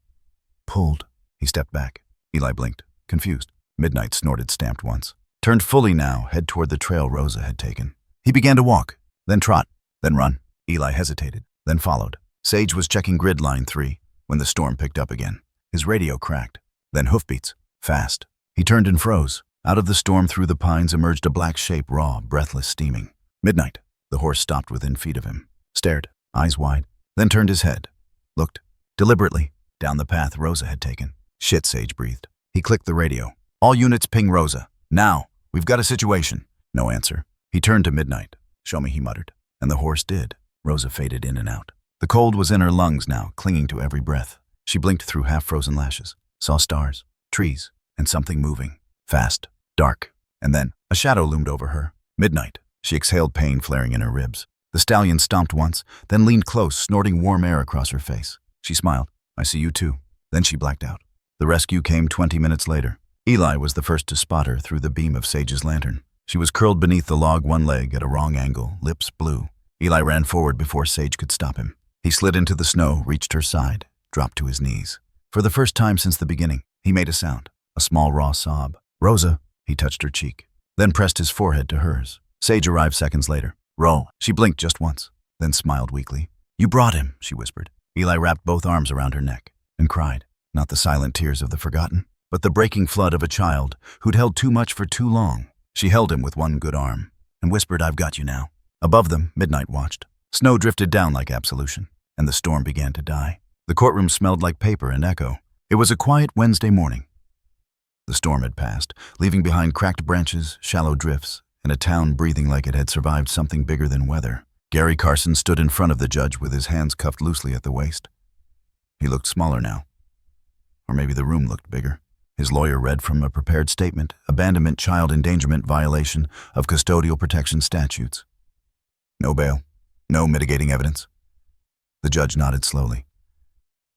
Pulled. He stepped back. Eli blinked, confused. Midnight snorted, stamped once. Turned fully now, head toward the trail Rosa had taken. He began to walk, then trot, then run. Eli hesitated, then followed. Sage was checking grid line 3 when the storm picked up again. His radio cracked. Then hoofbeats. Fast. He turned and froze. Out of the storm through the pines emerged a black shape, raw, breathless, steaming. Midnight. The horse stopped within feet of him. Stared, eyes wide, then turned his head. Looked, deliberately, down the path Rosa had taken. Shit, Sage breathed. He clicked the radio. All units ping Rosa. Now. We've got a situation. No answer. He turned to Midnight. Show me, he muttered. And the horse did. Rosa faded in and out. The cold was in her lungs now, clinging to every breath. She blinked through half-frozen lashes. Saw stars, trees, and something moving. Fast, dark. And then, a shadow loomed over her. Midnight. She exhaled, pain flaring in her ribs. The stallion stomped once, then leaned close, snorting warm air across her face. She smiled. I see you too. Then she blacked out. The rescue came 20 minutes later. Eli was the first to spot her through the beam of Sage's lantern. She was curled beneath the log, one leg at a wrong angle, lips blue. Eli ran forward before Sage could stop him. He slid into the snow, reached her side, dropped to his knees. For the first time since the beginning, he made a sound, a small raw sob. Rosa, he touched her cheek, then pressed his forehead to hers. Sage arrived seconds later. Ro. She blinked just once, then smiled weakly. You brought him, she whispered. Eli wrapped both arms around her neck and cried, not the silent tears of the forgotten, but the breaking flood of a child who'd held too much for too long. She held him with one good arm and whispered, I've got you now. Above them, Midnight watched. Snow drifted down like absolution, and the storm began to die. The courtroom smelled like paper and echo. It was a quiet Wednesday morning. The storm had passed, leaving behind cracked branches, shallow drifts, and a town breathing like it had survived something bigger than weather. Gary Carson stood in front of the judge with his hands cuffed loosely at the waist. He looked smaller now. Or maybe the room looked bigger. His lawyer read from a prepared statement, abandonment, child endangerment, violation of custodial protection statutes. No bail, no mitigating evidence. The judge nodded slowly.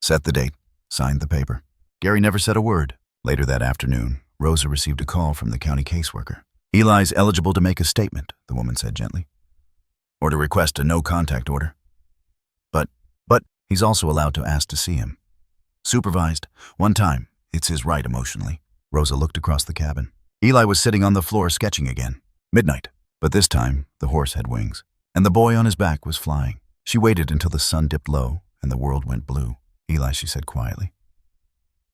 Set the date, signed the paper. Gary never said a word. Later that afternoon, Rosa received a call from the county caseworker. Eli's eligible to make a statement, the woman said gently. Or to request a no-contact order. He's also allowed to ask to see him. Supervised. One time. It's his right emotionally. Rosa looked across the cabin. Eli was sitting on the floor sketching again. Midnight. But this time, the horse had wings, and the boy on his back was flying. She waited until the sun dipped low and the world went blue. Eli, she said quietly,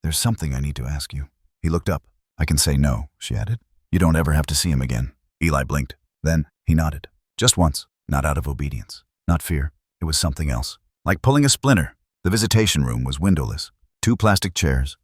"There's something I need to ask you." He looked up. "I can say no," she added. "You don't ever have to see him again." Eli blinked. Then he nodded. Just once, not out of obedience, not fear. It was something else. Like pulling a splinter. The visitation room was windowless. 2 plastic chairs.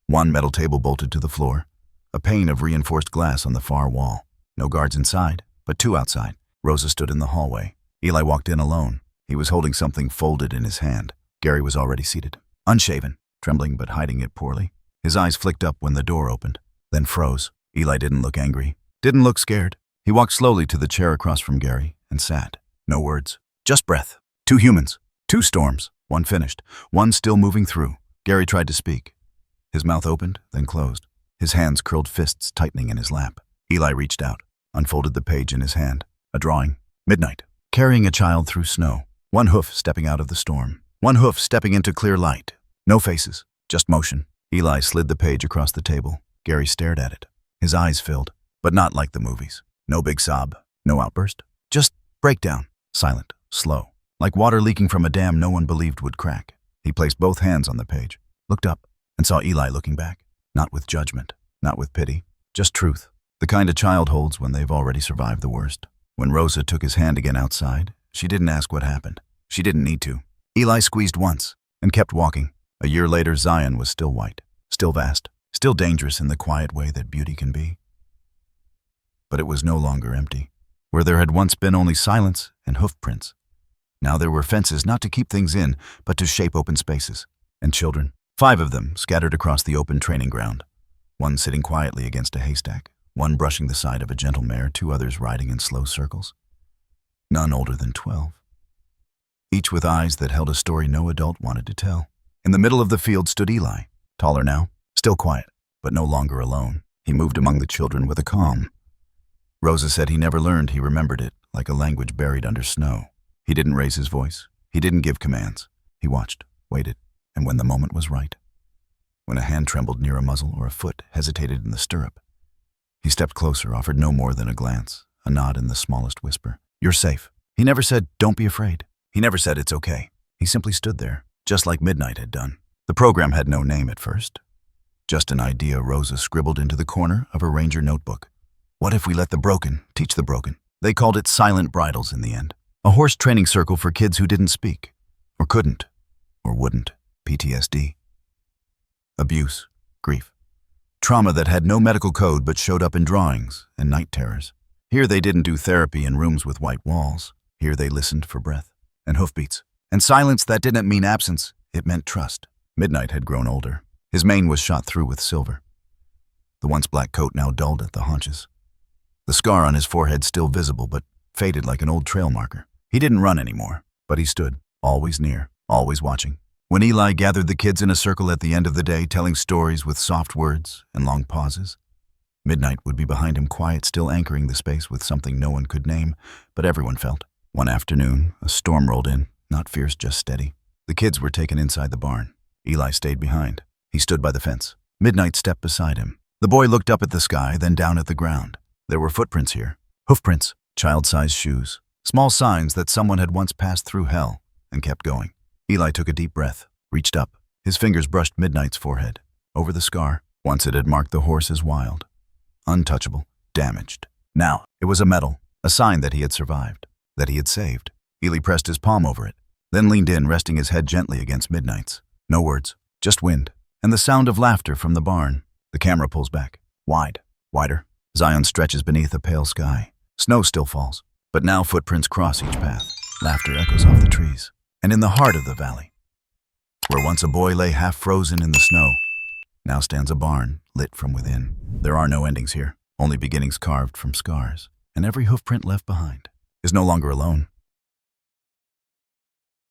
1 metal table bolted to the floor. A pane of reinforced glass on the far wall. No guards inside, but 2 outside. Rosa stood in the hallway. Eli walked in alone. He was holding something folded in his hand. Gary was already seated. Unshaven, trembling but hiding it poorly. His eyes flicked up when the door opened, then froze. Eli didn't look angry. Didn't look scared. He walked slowly to the chair across from Gary and sat. No words. Just breath. 2 humans. 2 storms. 1 finished. 1 still moving through. Gary tried to speak. His mouth opened, then closed. His hands curled fists tightening in his lap. Eli reached out, unfolded the page in his hand. A drawing. Midnight. Carrying a child through snow. 1 hoof stepping out of the storm. 1 hoof stepping into clear light. No faces. Just motion. Eli slid the page across the table. Gary stared at it. His eyes filled, but not like the movies. No big sob. No outburst. Just breakdown. Silent. Slow. Like water leaking from a dam no one believed would crack. He placed both hands on the page, looked up, and saw Eli looking back. Not with judgment. Not with pity. Just truth. The kind a child holds when they've already survived the worst. When Rosa took his hand again outside, she didn't ask what happened. She didn't need to. Eli squeezed once and kept walking. A year later, Zion was still white, still vast, still dangerous in the quiet way that beauty can be. But it was no longer empty. Where there had once been only silence and hoof prints, now there were fences not to keep things in, but to shape open spaces. And children. 5 of them scattered across the open training ground. 1 sitting quietly against a haystack, 1 brushing the side of a gentle mare, 2 others riding in slow circles. None older than 12. Each with eyes that held a story no adult wanted to tell. In the middle of the field stood Eli, taller now, still quiet, but no longer alone. He moved among the children with a calm. Rosa said he never learned, he remembered it, like a language buried under snow. He didn't raise his voice. He didn't give commands. He watched, waited, and when the moment was right, when a hand trembled near a muzzle or a foot hesitated in the stirrup, he stepped closer, offered no more than a glance, a nod in the smallest whisper. "You're safe." He never said, "Don't be afraid." He never said, "It's okay." He simply stood there, just like Midnight had done. The program had no name at first. Just an idea Rosa scribbled into the corner of her ranger notebook. What if we let the broken teach the broken? They called it Silent Bridles in the end. A horse training circle for kids who didn't speak, or couldn't, or wouldn't. PTSD. Abuse, grief, trauma that had no medical code but showed up in drawings and night terrors. Here they didn't do therapy in rooms with white walls. Here they listened for breath and hoofbeats. And silence that didn't mean absence, it meant trust. Midnight had grown older. His mane was shot through with silver. The once black coat now dulled at the haunches. The scar on his forehead still visible but faded like an old trail marker. He didn't run anymore, but he stood, always near, always watching. When Eli gathered the kids in a circle at the end of the day, telling stories with soft words and long pauses, Midnight would be behind him, quiet, still anchoring the space with something no one could name, but everyone felt. One afternoon, a storm rolled in, not fierce, just steady. The kids were taken inside the barn. Eli stayed behind. He stood by the fence. Midnight stepped beside him. The boy looked up at the sky, then down at the ground. There were footprints here. Hoofprints, child-sized shoes. Small signs that someone had once passed through hell and kept going. Eli took a deep breath, reached up. His fingers brushed Midnight's forehead. Over the scar. Once it had marked the horse as wild. Untouchable. Damaged. Now, it was a medal. A sign that he had survived. That he had saved. Eli pressed his palm over it. Then leaned in, resting his head gently against Midnight's. No words. Just wind. And the sound of laughter from the barn. The camera pulls back. Wide. Wider. Zion stretches beneath a pale sky. Snow still falls. But now footprints cross each path. Laughter echoes off the trees. And in the heart of the valley, where once a boy lay half frozen in the snow, now stands a barn lit from within. There are no endings here, only beginnings carved from scars. And every hoofprint left behind is no longer alone.